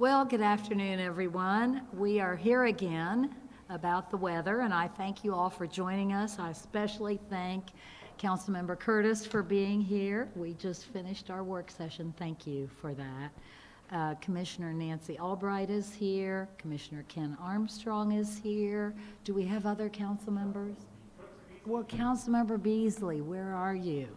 Well, good afternoon, everyone. We are here again about the weather, and I thank you all for joining us. I especially thank Councilmember Curtis for being here. We just finished our work session. Thank you for that. Commissioner Nancy Albright is here. Commissioner Ken Armstrong is here. Do we have other council members? Well, Councilmember Beasley, where are you?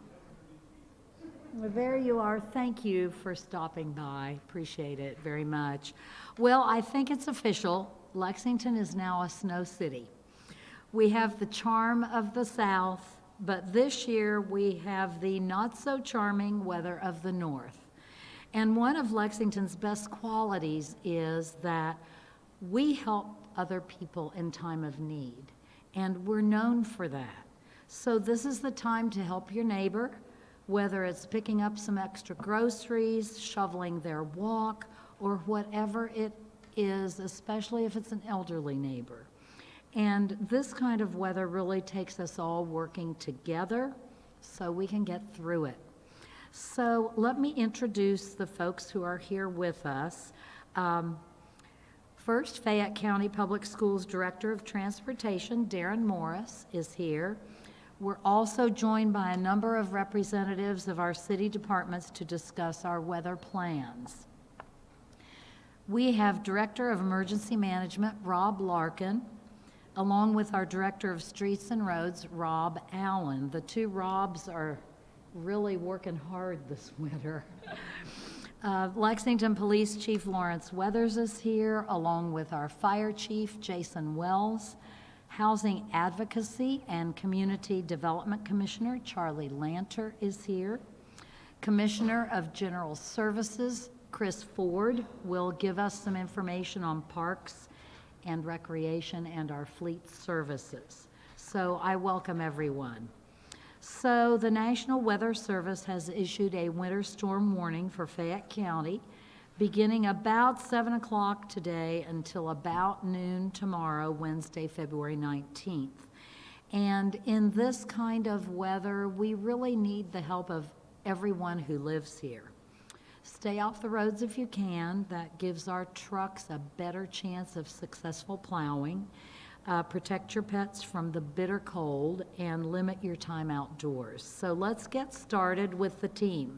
Well, there you are. Thank you for stopping by. Appreciate it very much. Well, I think it's official. Lexington is now a snow city. We have the charm of the South, but this year we have the not-so-charming weather of the North. And one of Lexington's best qualities is that we help other people in time of need, and we're known for that. So this is the time to help your neighbor, whether it's picking up some extra groceries, shoveling their walk, or whatever it is, especially if it's an elderly neighbor. And this kind of weather really takes us all working together so we can get through it. So let me introduce the folks who are here with us. First, Fayette County Public Schools Director of Transportation, Darren Morris, is here. We're also joined by a number of representatives of our city departments to discuss our weather plans. We have Director of Emergency Management, Rob Larkin, along with our Director of Streets and Roads, Rob Allen. The two Robs are really working hard this winter. Lexington Police Chief Lawrence Weathers is here, along with our Fire Chief, Jason Wells. Housing Advocacy and Community Development Commissioner Charlie Lanter is here. Commissioner of General Services Chris Ford will give us some information on parks and recreation and our fleet services. So I welcome everyone. So the National Weather Service has issued a winter storm warning for Fayette County beginning about 7 o'clock today until about noon tomorrow, Wednesday, February 19th. And in this kind of weather, we really need the help of everyone who lives here. Stay off the roads if you can. That gives our trucks a better chance of successful plowing. Protect your pets from the bitter cold and limit your time outdoors. So let's get started with the team.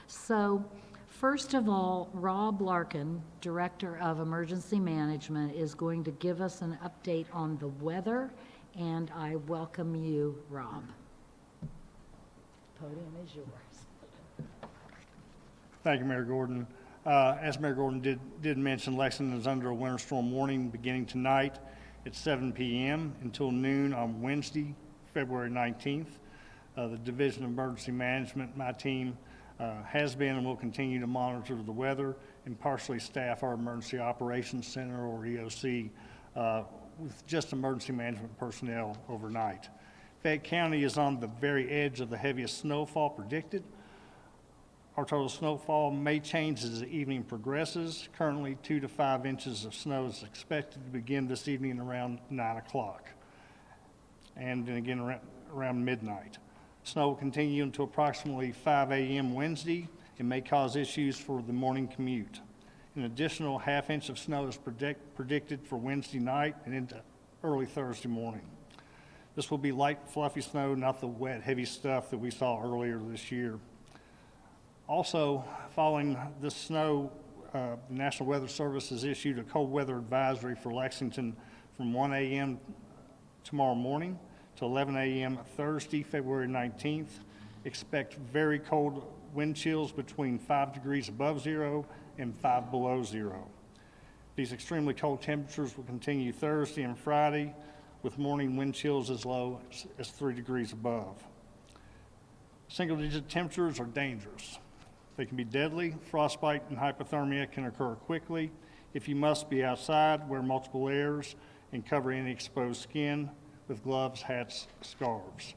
So first of all, Rob Larkin, Director of Emergency Management, is going to give us an update on the weather, and I welcome you, Rob. Podium is yours. Thank you, Mayor Gordon. As Mayor Gordon did mention, Lexington is under a winter storm warning beginning tonight at 7 p.m. until noon on Wednesday, February 19th. The Division of Emergency Management, my team, has been and will continue to monitor the weather and partially staff our Emergency Operations Center, or EOC, with just emergency management personnel overnight. Fayette County is on the very edge of the heaviest snowfall predicted. Our total snowfall may change as the evening progresses. Currently, 2 to 5 inches of snow is expected to begin this evening around 9 o'clock, and then again around midnight. Snow will continue until approximately 5 a.m. Wednesday and may cause issues for the morning commute. An additional half inch of snow is predicted for Wednesday night and into early Thursday morning. This will be light, fluffy snow, not the wet, heavy stuff that we saw earlier this year. Also, following the snow, the National Weather Service has issued a cold weather advisory for Lexington from 1 a.m. tomorrow morning to 11 a.m. Thursday, February 19th. Expect very cold wind chills between 5 degrees above zero and 5 below zero. These extremely cold temperatures will continue Thursday and Friday, with morning wind chills as low as 3 degrees above. Single-digit temperatures are dangerous. They can be deadly. Frostbite and hypothermia can occur quickly. If you must be outside, wear multiple layers and cover any exposed skin with gloves, hats, scarves.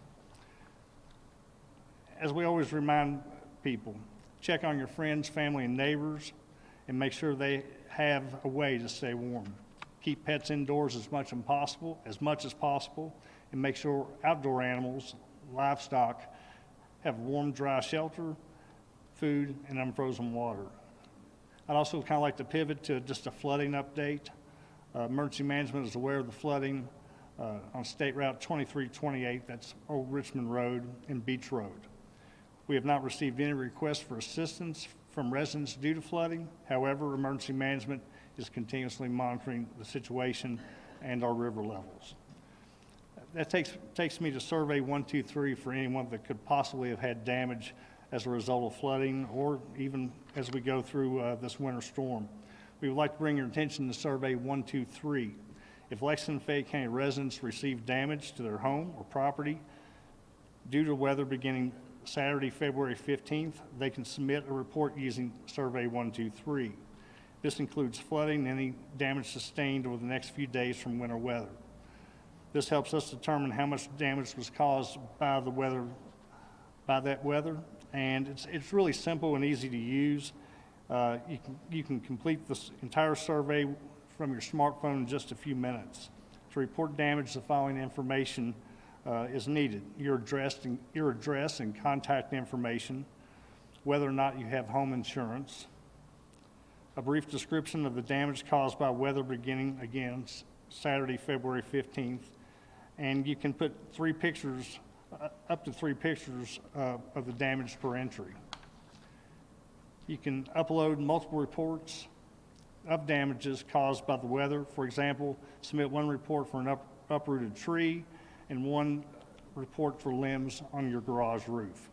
As we always remind people, check on your friends, family, and neighbors, and make sure they have a way to stay warm. Keep pets indoors as much as possible, and make sure outdoor animals, livestock, have warm, dry shelter, food, and unfrozen water. I'd also kind of like to pivot to just a flooding update. Emergency management is aware of the flooding on State Route 2328, that's Old Richmond Road and Beach Road. We have not received any requests for assistance from residents due to flooding. However, emergency management is continuously monitoring the situation and our river levels. That takes me to Survey 123 for anyone that could possibly have had damage as a result of flooding or even as we go through this winter storm. We would like to bring your attention to Survey 123. If Lexington and Fayette County residents receive damage to their home or property due to weather beginning Saturday, February 15th, they can submit a report using Survey 123. This includes flooding and any damage sustained over the next few days from winter weather. This helps us determine how much damage was caused by that weather, and it's really simple and easy to use. You can complete this entire survey from your smartphone in just a few minutes. To report damage, the following information is needed: your address and contact information, whether or not you have home insurance, a brief description of the damage caused by weather beginning, again, Saturday, February 15th, and you can put up to three pictures of the damage per entry. You can upload multiple reports of damages caused by the weather. For example, submit one report for an uprooted tree and one report for limbs on your garage roof.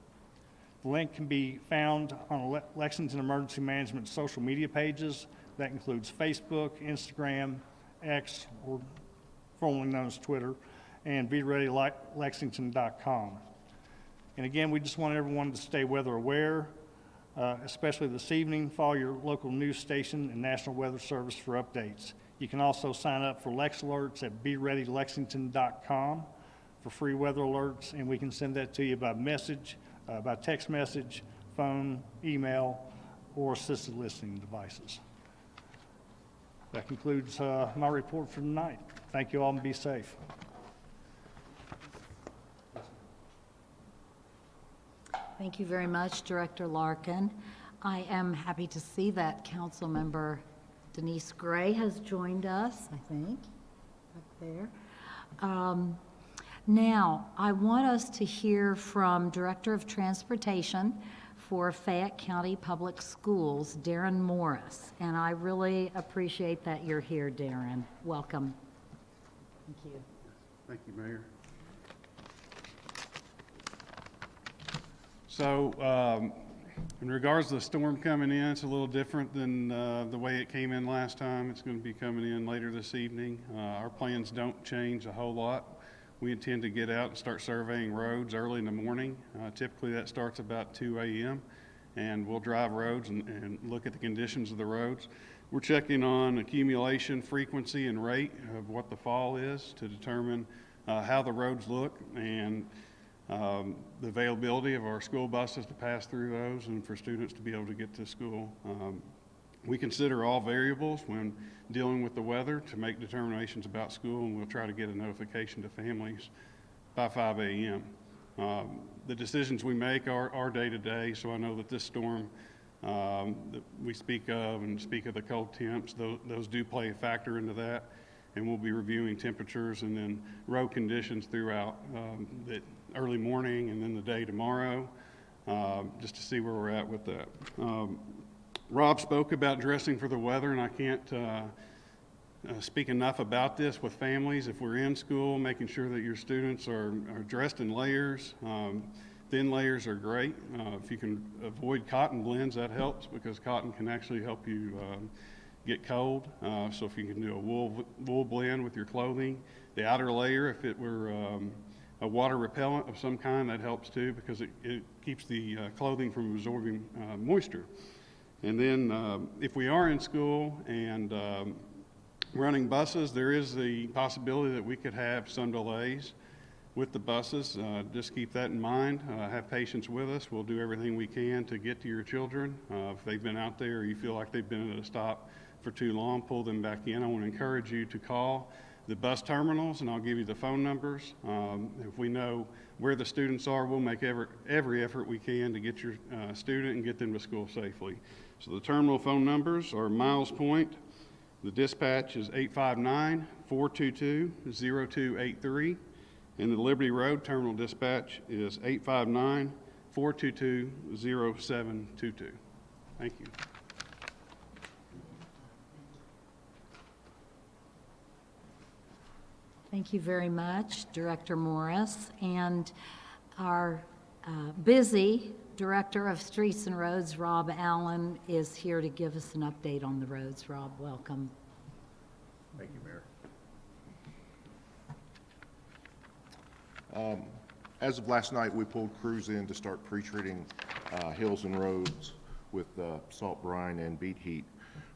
The link can be found on Lexington Emergency Management social media pages. That includes Facebook, Instagram, X, or formerly known as Twitter, and BeReadyLexington.com. And again, we just want everyone to stay weather aware, especially this evening. Follow your local news station and National Weather Service for updates. You can also sign up for Lex Alerts at BeReadyLexington.com for free weather alerts, and we can send that to you by message, by text message, phone, email, or assisted listening devices. That concludes my report for tonight. Thank you all and be safe. Thank you very much, Director Larkin. I am happy to see that Councilmember Denise Gray has joined us, I think, up there. Now, I want us to hear from Director of Transportation for Fayette County Public Schools, Darren Morris. And I really appreciate that you're here, Darren. Welcome. Thank you. Thank you, Mayor. So, in regards to the storm coming in, it's a little different than the way it came in last time. It's going to be coming in later this evening. Our plans don't change a whole lot. We intend to get out and start surveying roads early in the morning. Typically that starts about 2 a.m. and we'll drive roads and look at the conditions of the roads. We're checking on accumulation, frequency, and rate of what the fall is to determine how the roads look and the availability of our school buses to pass through those and for students to be able to get to school. We consider all variables when dealing with the weather to make determinations about school, and we'll try to get a notification to families by 5 a.m. The decisions we make are day-to-day, so I know that this storm that we speak of and speak of the cold temps, those do play a factor into that, and we'll be reviewing temperatures and then road conditions throughout the early morning and then the day tomorrow, just to see where we're at with that. Rob spoke about dressing for the weather, and I can't speak enough about this with families. If we're in school, making sure that your students are dressed in layers. Thin layers are great. If you can avoid cotton blends, that helps because cotton can actually help you get cold. So if you can do a wool blend with your clothing. The outer layer, if it were a water repellent of some kind, that helps too because it keeps the clothing from absorbing moisture. And then if we are in school and running buses, there is the possibility that we could have some delays with the buses. Just keep that in mind. Have patience with us. We'll do everything we can to get to your children. If they've been out there or you feel like they've been at a stop for too long, pull them back in. I want to encourage you to call the bus terminals, and I'll give you the phone numbers. If we know where the students are, we'll make every effort we can to get your student and get them to school safely. So the terminal phone numbers are Miles Point. The dispatch is 859-422-0283. And the Liberty Road Terminal Dispatch is 859-422-0722. Thank you. Thank you very much, Director Morris. And our busy Director of Streets and Roads, Rob Allen, is here to give us an update on the roads. Rob, welcome. Thank you, Mayor. As of last night, we pulled crews in to start pre-treating hills and roads with salt brine and beet heat.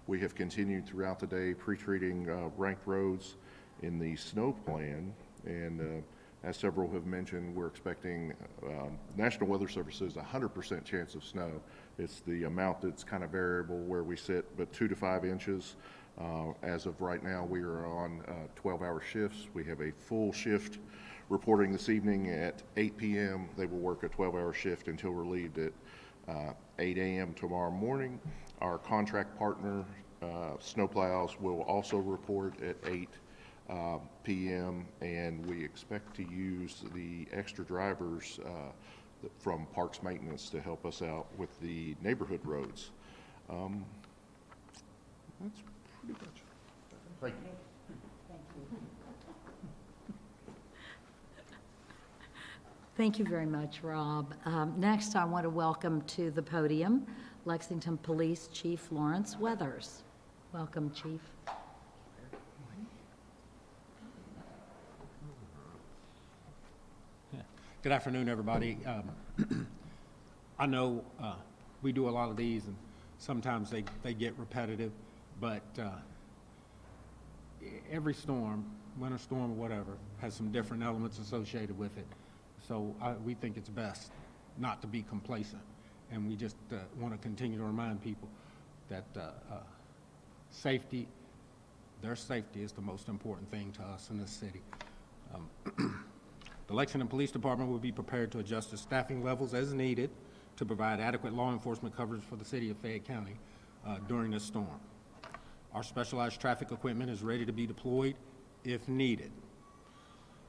We have continued throughout the day pre-treating ranked roads in the snow plan, and as several have mentioned, we're expecting National Weather Service's 100% chance of snow. It's the amount that's kind of variable where we sit, but 2 to 5 inches. As of right now, we are on 12-hour shifts. We have a full shift reporting this evening at 8 p.m. They will work a 12-hour shift until relieved at 8 a.m. tomorrow morning. Our contract partner, Snowplows, will also report at 8 p.m. and we expect to use the extra drivers from Parks Maintenance to help us out with the neighborhood roads. That's pretty much it. Thank you. Thank you very much, Rob. Next, I want to welcome to the podium Lexington Police Chief Lawrence Weathers. Welcome, Chief. Good afternoon, everybody. I know we do a lot of these, and sometimes they get repetitive, but every storm, winter storm or whatever, has some different elements associated with it. So we think it's best not to be complacent, and we just want to continue to remind people that safety, their safety is the most important thing to us in this city. The Lexington Police Department will be prepared to adjust its staffing levels as needed to provide adequate law enforcement coverage for the city of Fayette County during this storm. Our specialized traffic equipment is ready to be deployed if needed.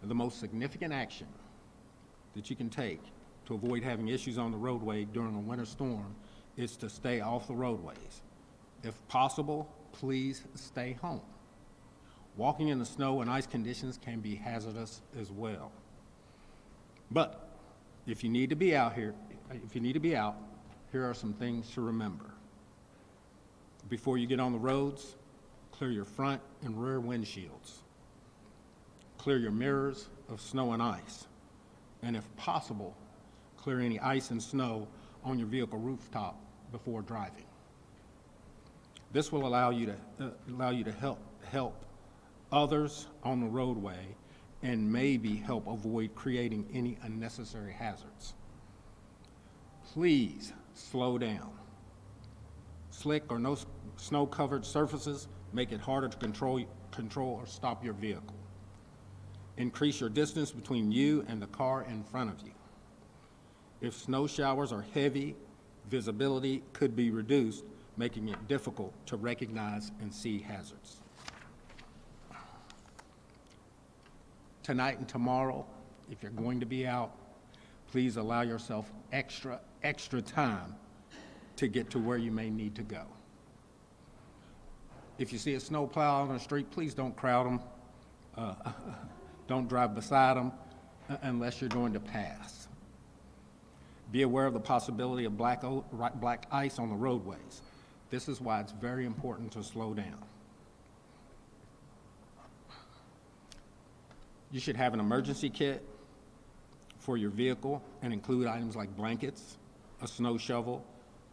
The most significant action that you can take to avoid having issues on the roadway during a winter storm is to stay off the roadways. If possible, please stay home. Walking in the snow and ice conditions can be hazardous as well. But if you need to be out, here are some things to remember. Before you get on the roads, clear your front and rear windshields. Clear your mirrors of snow and ice. And if possible, clear any ice and snow on your vehicle rooftop before driving. This will allow you to help others on the roadway and maybe help avoid creating any unnecessary hazards. Please slow down. Slick or no snow-covered surfaces make it harder to control or stop your vehicle. Increase your distance between you and the car in front of you. If snow showers are heavy, visibility could be reduced, making it difficult to recognize and see hazards. Tonight and tomorrow, if you're going to be out, please allow yourself extra time to get to where you may need to go. If you see a snowplow on the street, please don't crowd them. Don't drive beside them unless you're going to pass. Be aware of the possibility of black ice on the roadways. This is why it's very important to slow down. You should have an emergency kit for your vehicle and include items like blankets, a snow shovel,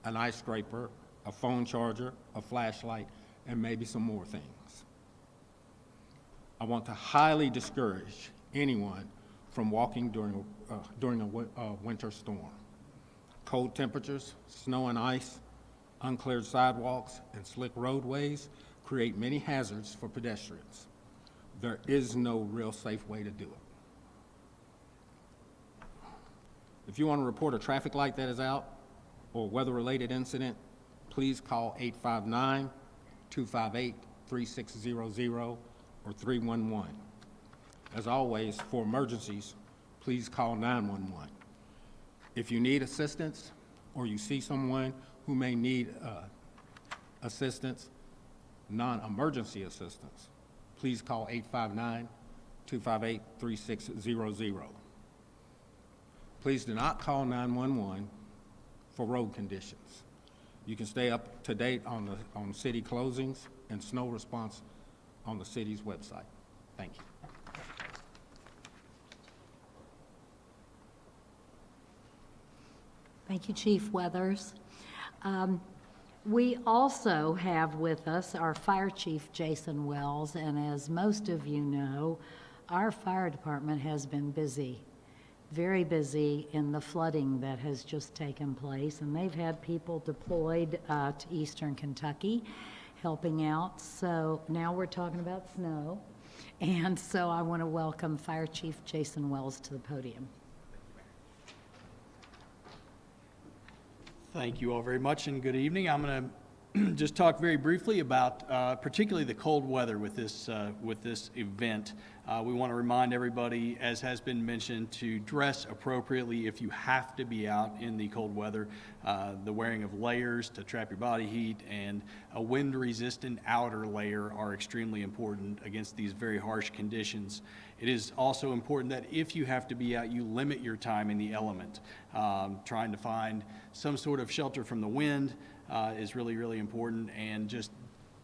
an ice scraper, a phone charger, a flashlight, and maybe some more things. I want to highly discourage anyone from walking during a winter storm. Cold temperatures, snow and ice, uncleared sidewalks, and slick roadways create many hazards for pedestrians. There is no real safe way to do it. If you want to report a traffic light that is out or weather-related incident, please call 859-258-3600 or 311. As always, for emergencies, please call 911. If you need assistance or you see someone who may need assistance, non-emergency assistance, please call 859-258-3600. Please do not call 911 for road conditions. You can stay up to date on city closings and snow response on the city's website. Thank you. Thank you, Chief Weathers. We also have with us our Fire Chief, Jason Wells, and as most of you know, our fire department has been busy, very busy in the flooding that has just taken place, and they've had people deployed to eastern Kentucky helping out. So now we're talking about snow, and so I want to welcome Fire Chief Jason Wells to the podium. Thank you all very much, and good evening. I'm going to just talk very briefly about particularly the cold weather with this event. We want to remind everybody, as has been mentioned, to dress appropriately if you have to be out in the cold weather. The wearing of layers to trap your body heat and a wind-resistant outer layer are extremely important against these very harsh conditions. It is also important that if you have to be out, you limit your time in the element. Trying to find some sort of shelter from the wind is really, really important, and just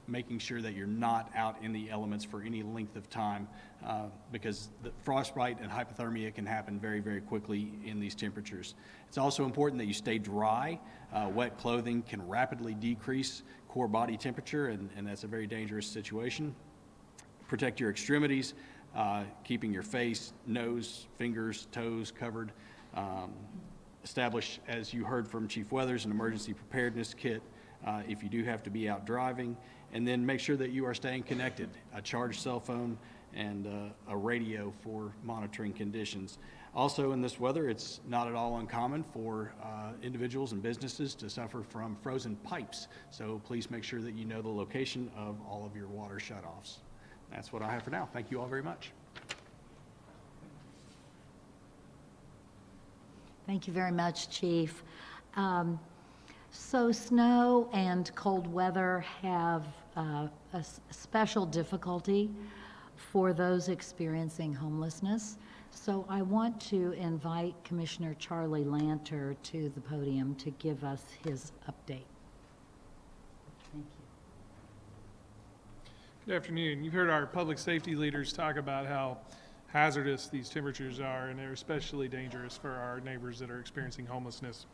making sure that you're not out in the elements for any length of time because the frostbite and hypothermia can happen very, very quickly in these temperatures. It's also important that you stay dry. Wet clothing can rapidly decrease core body temperature, and that's a very dangerous situation. Protect your extremities, keeping your face, nose, fingers, toes covered. Establish, as you heard from Chief Weathers, an emergency preparedness kit if you do have to be out driving, and then make sure that you are staying connected, a charged cell phone and a radio for monitoring conditions. Also in this weather, it's not at all uncommon for individuals and businesses to suffer from frozen pipes, so please make sure that you know the location of all of your water shutoffs. That's what I have for now. Thank you all very much. Thank you very much, Chief. So snow and cold weather have a special difficulty for those experiencing homelessness. So I want to invite Commissioner Charlie Lanter to the podium to give us his update. Thank you. Good afternoon. You've heard our public safety leaders talk about how hazardous these temperatures are, and they're especially dangerous for our neighbors that are experiencing homelessness.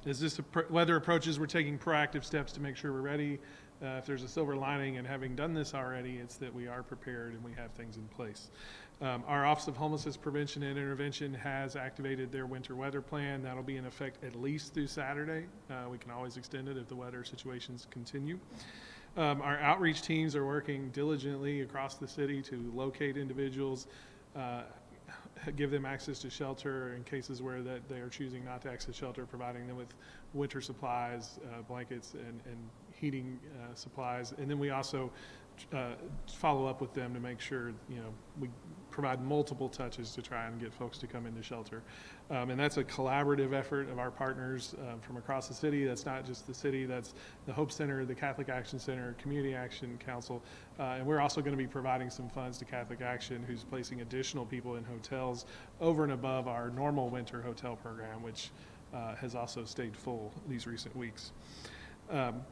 As this weather approaches, we're taking proactive steps to make sure we're ready. If there's a silver lining in having done this already, it's that we are prepared and we have things in place. Our Office of Homelessness Prevention and Intervention has activated their winter weather plan. That'll be in effect at least through Saturday. We can always extend it if the weather situations continue. Our outreach teams are working diligently across the city to locate individuals, give them access to shelter in cases where that they are choosing not to access shelter, providing them with winter supplies, blankets, and heating supplies. And then we also follow up with them to make sure, we provide multiple touches to try and get folks to come into shelter. And that's a collaborative effort of our partners from across the city. That's not just the city, that's the Hope Center, the Catholic Action Center, Community Action Council. And we're also going to be providing some funds to Catholic Action, who's placing additional people in hotels over and above our normal winter hotel program, which has also stayed full these recent weeks.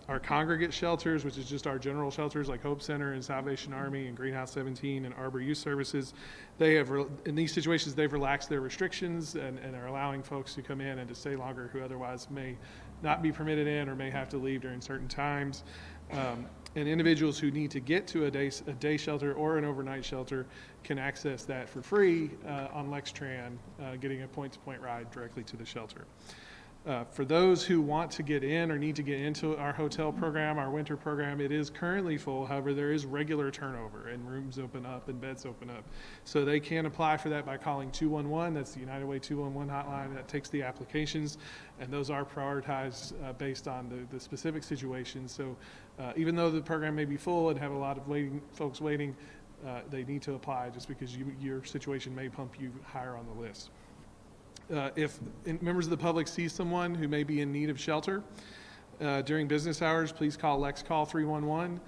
Our congregate shelters, which is just our general shelters like Hope Center and Salvation Army and Greenhouse 17 and Arbor Youth Services, they have, in these situations, they've relaxed their restrictions and are allowing folks to come in and to stay longer who otherwise may not be permitted in or may have to leave during certain times. And individuals who need to get to a day shelter or an overnight shelter can access that for free on LexTran, getting a point-to-point ride directly to the shelter. For those who want to get in or need to get into our hotel program, our winter program, it is currently full. However, there is regular turnover and rooms open up and beds open up. So they can apply for that by calling 211. That's the United Way 211 hotline. That takes the applications, and those are prioritized based on the specific situation. So even though the program may be full and have a lot of folks waiting, they need to apply just because your situation may pump you higher on the list. If members of the public see someone who may be in need of shelter during business hours, please call Lex Call 311.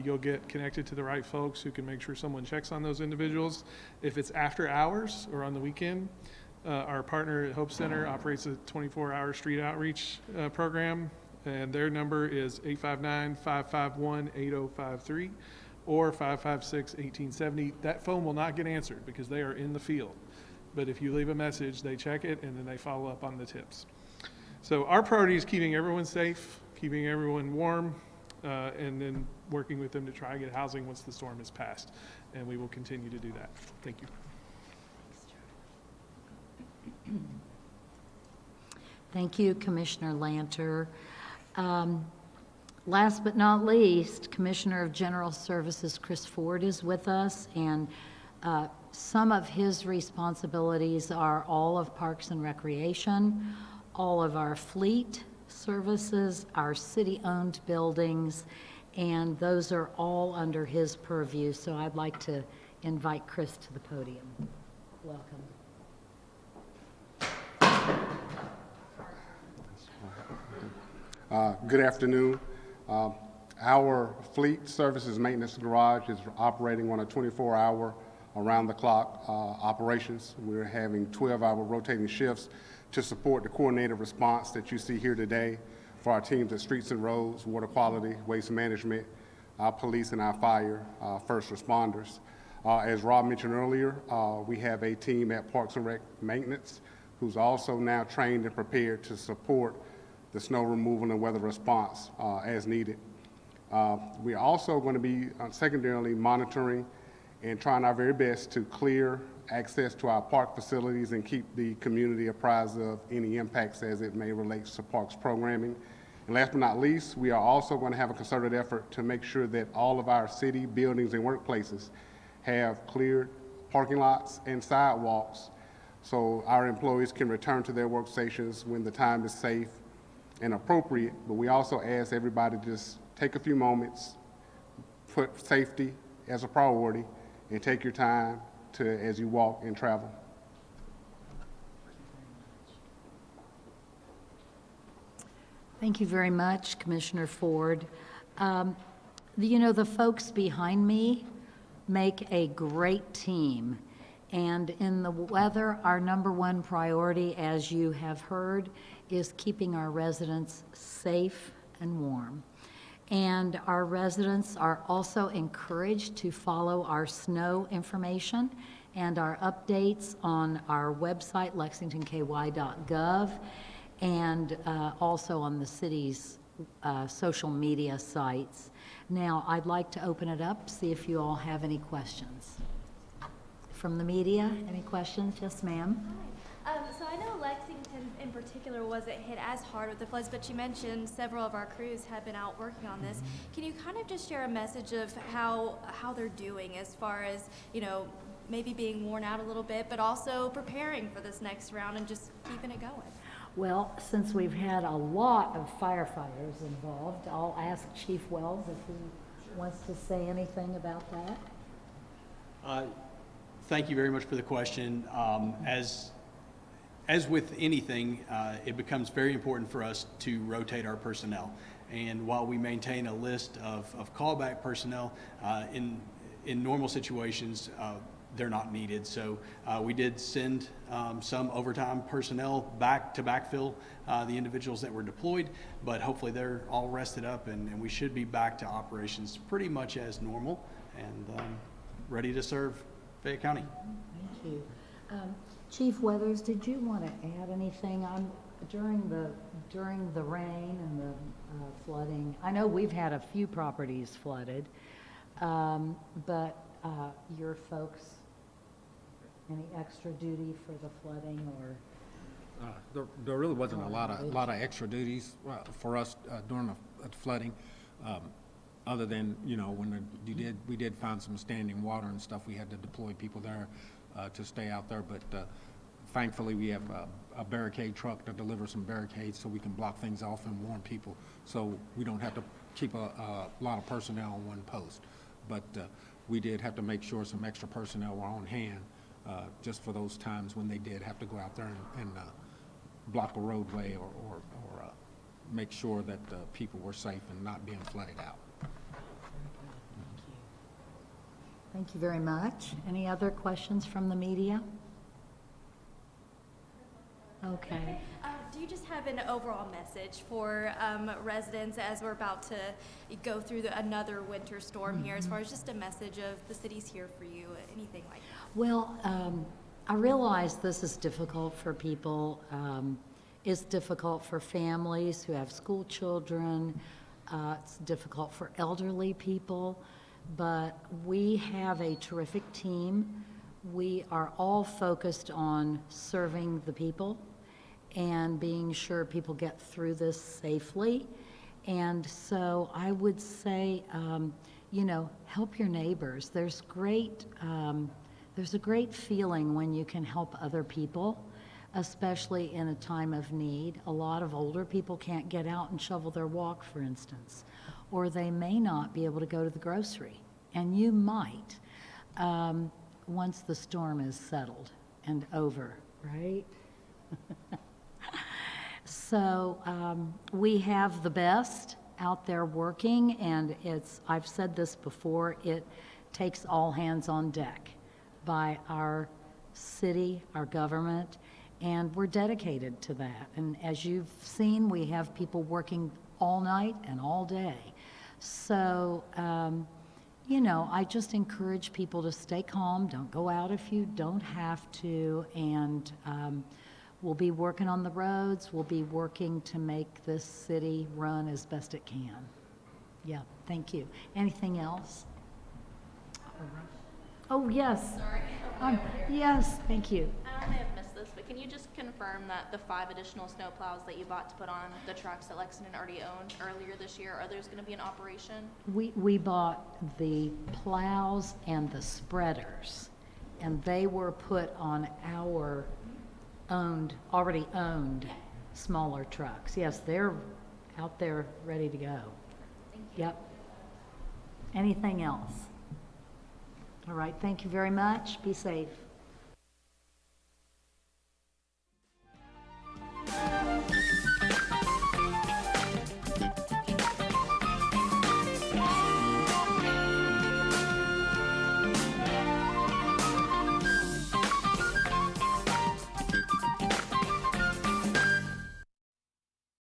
You'll get connected to the right folks who can make sure someone checks on those individuals. If it's after hours or on the weekend, our partner at Hope Center operates a 24-hour street outreach program, and their number is 859-551-8053 or 556-1870. That phone will not get answered because they are in the field. But if you leave a message, they check it, and then they follow up on the tips. So our priority is keeping everyone safe, keeping everyone warm, and then working with them to try to get housing once the storm is passed. And we will continue to do that. Thank you. Thank you, Commissioner Lanter. Last but not least, Commissioner of General Services Chris Ford is with us, and some of his responsibilities are all of Parks and Recreation, all of our fleet services, our city-owned buildings, and those are all under his purview. So I'd like to invite Chris to the podium. Welcome. Good afternoon. Our fleet services maintenance garage is operating on a 24-hour around-the-clock operations. We're having 12-hour rotating shifts to support the coordinated response that you see here today for our teams at Streets and Roads, Water Quality, Waste Management, our police, and our fire first responders. As Rob mentioned earlier, we have a team at Parks and Rec Maintenance who's also now trained and prepared to support the snow removal and weather response as needed. We're also going to be secondarily monitoring and trying our very best to clear access to our park facilities and keep the community apprised of any impacts as it may relate to parks programming. And last but not least, we are also going to have a concerted effort to make sure that all of our city buildings and workplaces have cleared parking lots and sidewalks so our employees can return to their workstations when the time is safe and appropriate. But we also ask everybody to just take a few moments, put safety as a priority, and take your time as you walk and travel. Thank you very much, Commissioner Ford. The folks behind me make a great team. And in the weather, our number one priority, as you have heard, is keeping our residents safe and warm. And our residents are also encouraged to follow our snow information and our updates on our website, lexingtonky.gov, and also on the city's social media sites. Now, I'd like to open it up, see if you all have any questions. From the media, any questions? Yes, ma'am. So I know Lexington in particular wasn't hit as hard with the floods, but you mentioned several of our crews have been out working on this. Can you kind of just share a message of how they're doing as far as, maybe being worn out a little bit, but also preparing for this next round and just keeping it going? Well, since we've had a lot of firefighters involved, I'll ask Chief Wells if he wants to say anything about that. Thank you very much for the question. As with anything, it becomes very important for us to rotate our personnel. And while we maintain a list of callback personnel, in normal situations, they're not needed. So we did send some overtime personnel back to backfill the individuals that were deployed, but hopefully they're all rested up and we should be back to operations pretty much as normal and ready to serve Fayette County. Thank you. Chief Weathers, did you want to add anything on during the rain and the flooding? I know we've had a few properties flooded, but your folks, any extra duty for the flooding or? There really wasn't a lot of extra duties for us during the flooding, other than when we did find some standing water and stuff. We had to deploy people there to stay out there, but thankfully we have a barricade truck to deliver some barricades so we can block things off and warn people, so we don't have to keep a lot of personnel on one post. But we did have to make sure some extra personnel were on hand just for those times when they did have to go out there and block a roadway or make sure that people were safe and not being flooded out. Thank you very much. Any other questions from the media? Okay. Do you just have an overall message for residents as we're about to go through another winter storm here, as far as just a message of the city's here for you, anything like that? Well, I realize this is difficult for people. It's difficult for families who have school children. It's difficult for elderly people. But we have a terrific team. We are all focused on serving the people and being sure people get through this safely. And so I would say, you know, help your neighbors. There's a great feeling when you can help other people, especially in a time of need. A lot of older people can't get out and shovel their walk, for instance, or they may not be able to go to the grocery, and you might once the storm is settled and over, right? So we have the best out there working, and I've said this before, it takes all hands on deck by our city, our government, and we're dedicated to that. And as you've seen, we have people working all night and all day. So, you know, I just encourage people to stay calm, don't go out if you don't have to, and we'll be working on the roads, we'll be working to make this city run as best it can. Yeah, thank you. Anything else? Oh, yes. Sorry. Yes, thank you. I may have missed this, but can you just confirm that the 5 additional snowplows that you bought to put on the trucks that Lexington already owned earlier this year, are those going to be in operation? We bought the plows and the spreaders, and they were put on our already owned smaller trucks. Yes, they're out there ready to go. Thank you. Yep. Anything else? All right, thank you very much. Be safe.